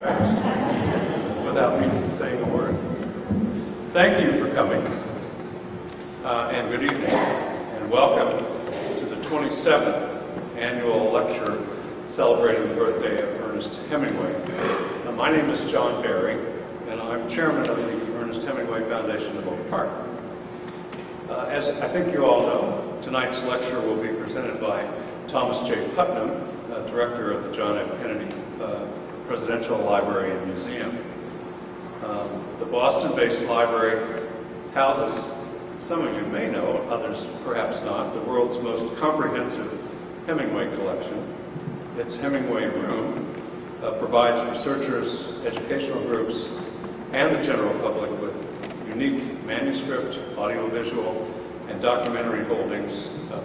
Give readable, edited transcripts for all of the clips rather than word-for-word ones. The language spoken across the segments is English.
Without me saying a word. Thank you for coming, and good evening, and welcome to the 27th annual lecture celebrating the birthday of Ernest Hemingway. My name is John Barry, and I'm chairman of the Ernest Hemingway Foundation of Oak Park. As I think you all know, tonight's lecture will be presented by Thomas J. Putnam, director of the John F. Kennedy Presidential Library and Museum. The Boston-based library houses, some of you may know, others perhaps not, the world's most comprehensive Hemingway collection. Its Hemingway Room provides researchers, educational groups, and the general public with unique manuscript, audiovisual, and documentary holdings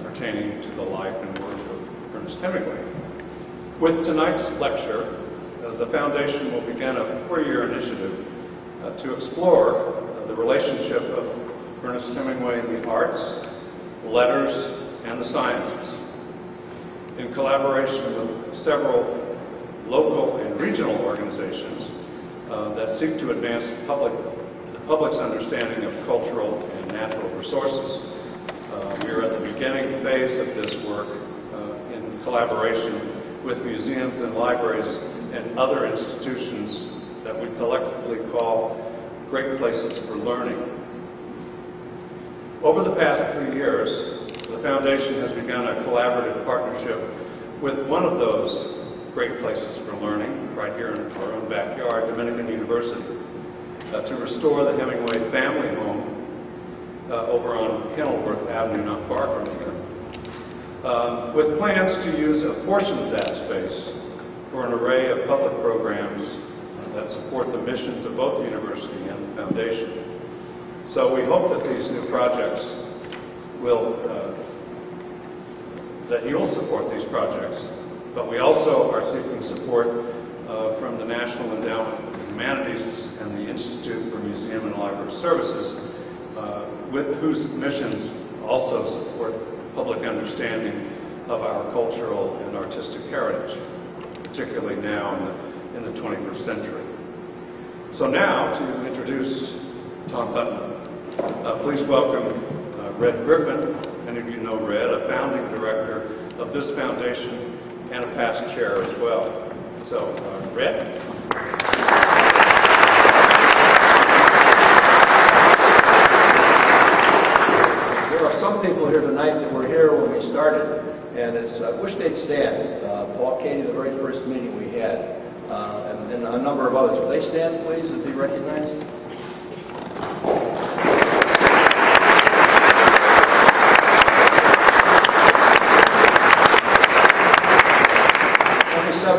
pertaining to the life and work of Ernest Hemingway. With tonight's lecture, the Foundation will begin a 4-year initiative to explore the relationship of Ernest Hemingway in the arts, the letters, and the sciences. In collaboration with several local and regional organizations that seek to advance the public's understanding of cultural and natural resources. We are at the beginning phase of this work in collaboration with museums and libraries and other institutions that we collectively call Great Places for Learning. Over the past 3 years, the Foundation has begun a collaborative partnership with one of those Great Places for Learning, right here in our own backyard, Dominican University, to restore the Hemingway family home over on Kenilworth Avenue, not far from here, with plans to use a portion of that space for an array of public programs that support the missions of both the university and the Foundation. So we hope that these new projects will, that you'll support these projects, but we also are seeking support from the National Endowment for Humanities and the Institute for Museum and Library Services, with whose missions also support public understanding of our cultural and artistic heritage, particularly now in the 21st century. So now, to introduce Tom Putnam, please welcome Red Griffin. Many of you know Red, a founding director of this foundation and a past chair as well. So, Red. There are some people here tonight that were here when we started, and I wish they'd stand. Paul Cady, the very first meeting we had, and a number of others. Will they stand, please, and be recognized?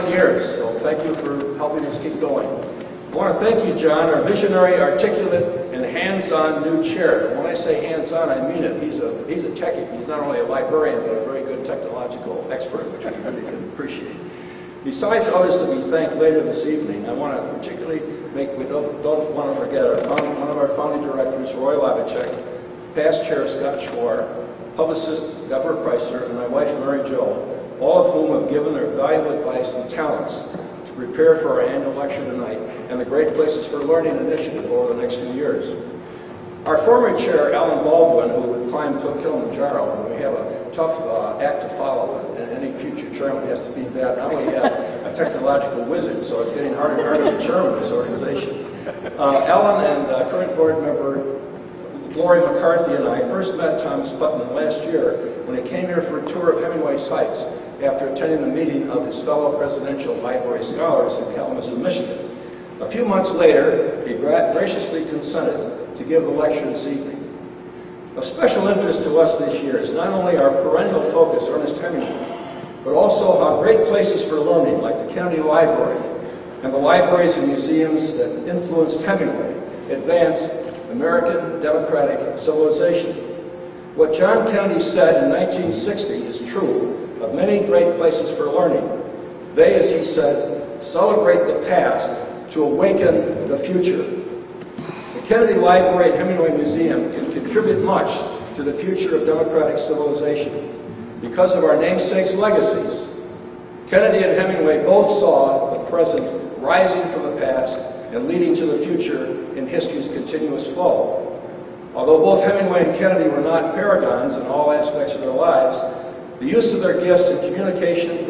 Years, so thank you for helping us keep going. I want to thank you, John, our visionary, articulate, and hands-on new chair. And when I say hands-on, I mean it. He's a techie. He's not only a librarian, but a very good technological expert, which we really can appreciate. Besides others that we thank later this evening, I want to particularly we don't want to forget one of our founding directors, Roy Lavichek, past chair Scott Schwar, publicist Deborah Pricer, and my wife Mary Jo, all of whom have given their valuable advice and talents to prepare for our annual lecture tonight and the Great Places for Learning initiative over the next few years. Our former chair, Alan Baldwin, who would climb Kilimanjaro, and we have a tough act to follow, and any future chairman has to be that. Now we have a technological wizard, so it's getting harder and harder to chairman this organization. Alan and current board member Lori McCarthy and I first met Thomas Putnam last year when he came here for a tour of Hemingway sites after attending the meeting of his fellow presidential library scholars in Kalamazoo, Michigan. A few months later, he graciously consented to give the lecture this evening. Of special interest to us this year is not only our perennial focus, Ernest Hemingway, but also how great places for learning, like the Kennedy Library and the libraries and museums that influenced Hemingway, advanced American democratic civilization. What John Kennedy said in 1960 is true of many great places for learning. They, as he said, celebrate the past to awaken the future. The Kennedy Library and Hemingway Museum can contribute much to the future of democratic civilization because of our namesake's legacies. Kennedy and Hemingway both saw the present rising from the past and leading to the future in history's continuous flow. Although both Hemingway and Kennedy were not paragons in all aspects of their lives, the use of their gifts in communication,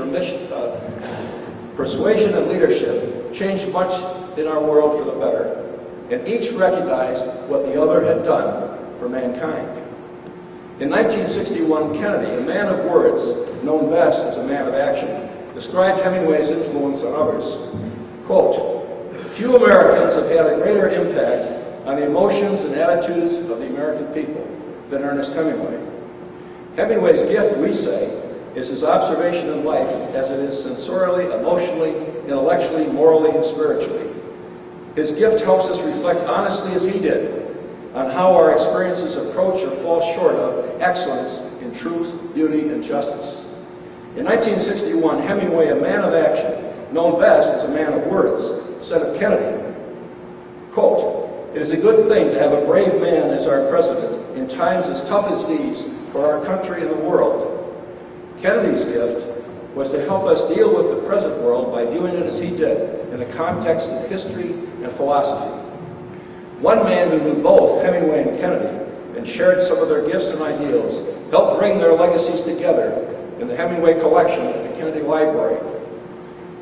persuasion, and leadership changed much in our world for the better, and each recognized what the other had done for mankind. In 1961, Kennedy, a man of words, known best as a man of action, described Hemingway's influence on others. Quote, "Few Americans have had a greater impact on the emotions and attitudes of the American people than Ernest Hemingway. Hemingway's gift, we say, is his observation in life as it is sensorially, emotionally, intellectually, morally, and spiritually. His gift helps us reflect honestly as he did on how our experiences approach or fall short of excellence in truth, beauty, and justice." In 1961, Hemingway, a man of action, known best as a man of words, said of Kennedy, quote, "It is a good thing to have a brave man as our president in times as tough as these for our country and the world." Kennedy's gift was to help us deal with the present world by viewing it as he did, in the context of history and philosophy. One man who knew both Hemingway and Kennedy and shared some of their gifts and ideals helped bring their legacies together in the Hemingway Collection at the Kennedy Library.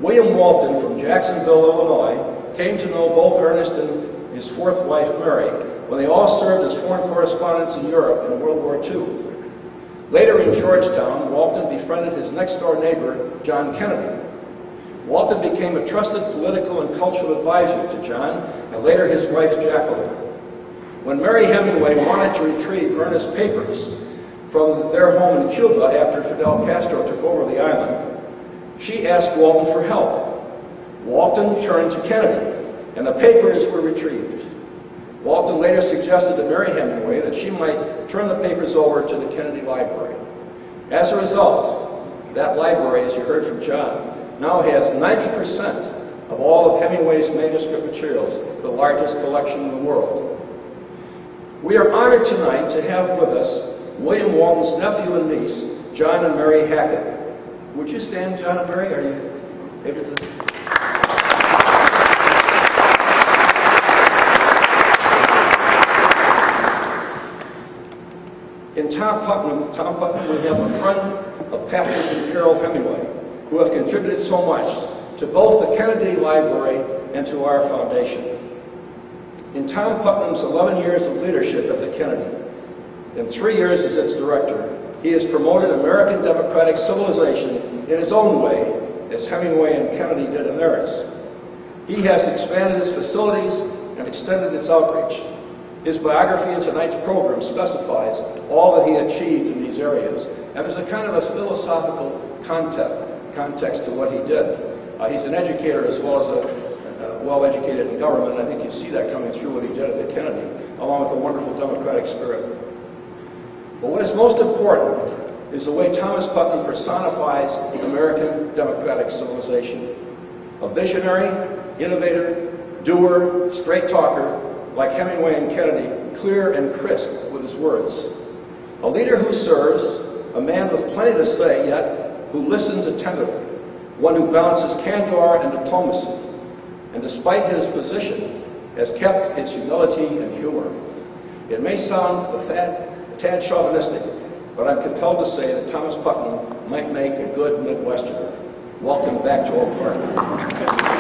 William Walton from Jacksonville, Illinois, came to know both Ernest and his fourth wife, Mary, when they all served as foreign correspondents in Europe in World War II. Later in Georgetown, Walton befriended his next-door neighbor, John Kennedy. Walton became a trusted political and cultural advisor to John, and later his wife, Jacqueline. When Mary Hemingway wanted to retrieve Ernest's papers from their home in Cuba after Fidel Castro took over the island, she asked Walton for help. Walton turned to Kennedy, and the papers were retrieved. Walton later suggested to Mary Hemingway that she might turn the papers over to the Kennedy Library. As a result, that library, as you heard from John, now has 90% of all of Hemingway's manuscript materials, the largest collection in the world. We are honored tonight to have with us William Walton's nephew and niece, John and Mary Hackett. Would you stand, John and Mary? Are you able to? In Tom Putnam, we have a friend of Patrick and Carol Hemingway, who have contributed so much to both the Kennedy Library and to our foundation. In Tom Putnam's 11 years of leadership at the Kennedy, and 3 years as its director, he has promoted American democratic civilization in his own way, as Hemingway and Kennedy did in theirs. He has expanded its facilities and extended its outreach. His biography in tonight's program specifies all that he achieved in these areas, and there's a kind of a philosophical context to what he did. He's an educator as well as a well-educated in government, and I think you see that coming through what he did at the Kennedy, along with a wonderful democratic spirit. But what is most important is the way Thomas Putnam personifies American democratic civilization. A visionary, innovator, doer, straight talker, like Hemingway and Kennedy, clear and crisp with his words. A leader who serves, a man with plenty to say, yet who listens attentively, one who balances candor and diplomacy, and despite his position, has kept its humility and humor. It may sound a tad chauvinistic, but I'm compelled to say that Thomas Putnam might make a good Midwesterner. Welcome back to Oak Park.